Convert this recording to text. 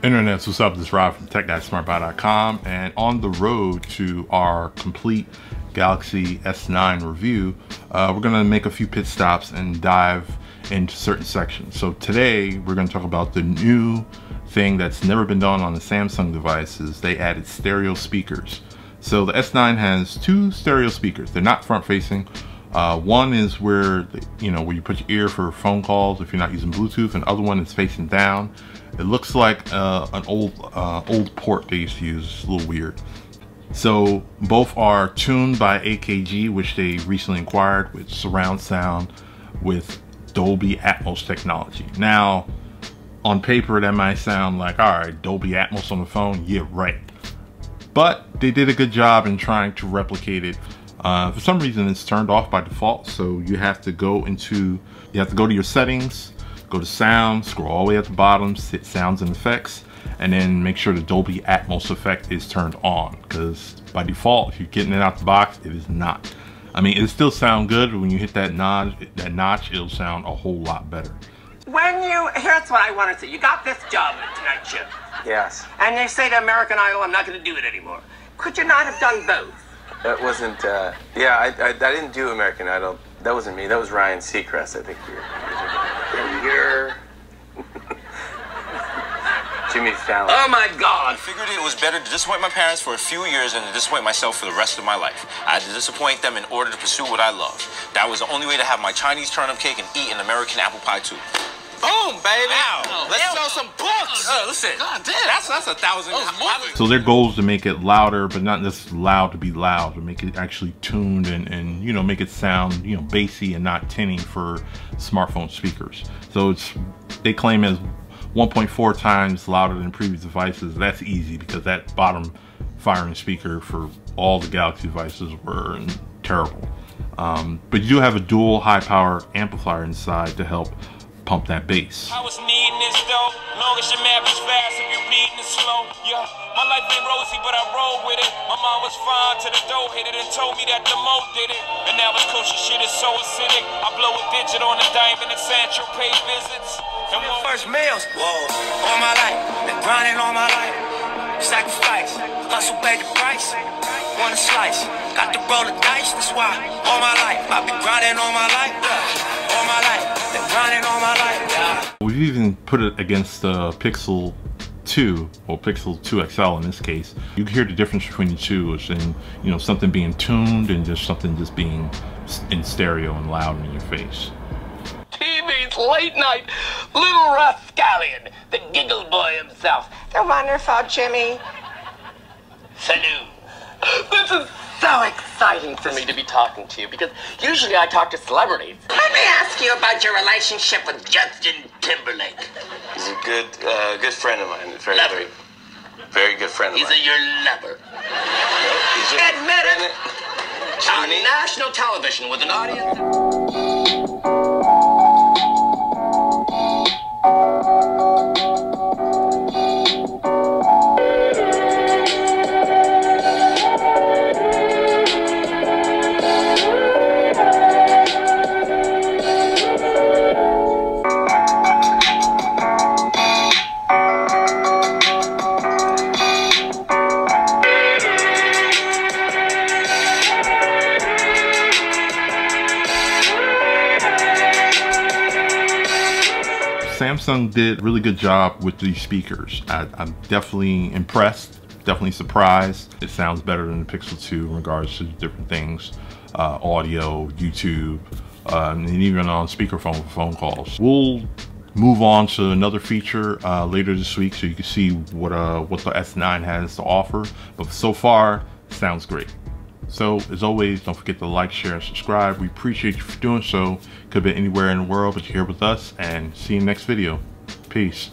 Internets, what's up? This is Rob from TechGuysSmartBuy.com, and on the road to our complete Galaxy S9 review, we're going to make a few pit stops and dive into certain sections. So today we're going to talk about the new thing that's never been done on the Samsung devices. They added stereo speakers. So the S9 has two stereo speakers. They're not front facing. One is where where you put your ear for phone calls if you're not using Bluetooth, and the other one is facing down. It looks like an old port they used to use. It's a little weird. So both are tuned by AKG, which they recently acquired, with surround sound with Dolby Atmos technology. Now, on paper that might sound like, all right, Dolby Atmos on the phone, yeah, right. But they did a good job in trying to replicate it. For some reason it's turned off by default, so you have to go to your settings, go to sound, scroll all the way at the bottom, hit sounds and effects, and then make sure the Dolby Atmos effect is turned on, because by default, if you're getting it out the box, it is not. I mean, it still sounds good, but when you hit that notch, it'll sound a whole lot better. Here's what I want to say. You got this job at Tonight Show. Yes. And they say to American Idol, I'm not going to do it anymore. Could you not have done both? That wasn't, I didn't do American Idol. That wasn't me. That was Ryan Seacrest, I think. You're Jimmy Fallon. Oh my God! I figured it was better to disappoint my parents for a few years than to disappoint myself for the rest of my life. I had to disappoint them in order to pursue what I love. That was the only way to have my Chinese turnip cake and eat an American apple pie too. Boom, baby! Wow. Let's sell some books! Listen, God damn, that's 1,000. So their goal is to make it louder, but not just loud to be loud, to make it actually tuned and make it sound, bassy and not tinny for smartphone speakers. So they claim it's 1.4 times louder than previous devices. That's easy because that bottom firing speaker for all the Galaxy devices were terrible. But you do have a dual high power amplifier inside to help pump that bass. I was needing this though, long as your map is fast, if you're reading it slow. Yeah, my life ain't rosy, but I roll with it. My mom was fine till the dough hit it and told me that the mo did it. And now it's kosher shit is so acidic. I blow a digit on the diamond and Sancho pay visits. And Your first meals, whoa, all my life, been grinding all my life. Sacrifice, hustle paid the price. Want a slice, got to roll the dice, that's why all my life, I've been grinding all my life. All my life, been grinding all my life. We've even put it against the Pixel 2, or Pixel 2 XL in this case. You can hear the difference between the two, and something being tuned and just something just being in stereo and loud in your face. TV's late night, little rascallion, the giggle boy himself. The wonderful Jimmy. Salut. This is so exciting for me to be talking to you, because usually I talk to celebrities. Let me ask you about your relationship with Justin Timberlake. He's a good friend of mine. Lover. Very good friend of mine. He's your lover. Admit it. On national television with an audience. Samsung did a really good job with these speakers. I'm definitely impressed, definitely surprised. It sounds better than the Pixel 2 in regards to different things, audio, YouTube, and even on speakerphone for phone calls. We'll move on to another feature later this week, so you can see what the S9 has to offer. But so far, it sounds great. So, as always, don't forget to like, share, and subscribe. We appreciate you for doing so. Could be anywhere in the world, but you're here with us. And see you in the next video. Peace.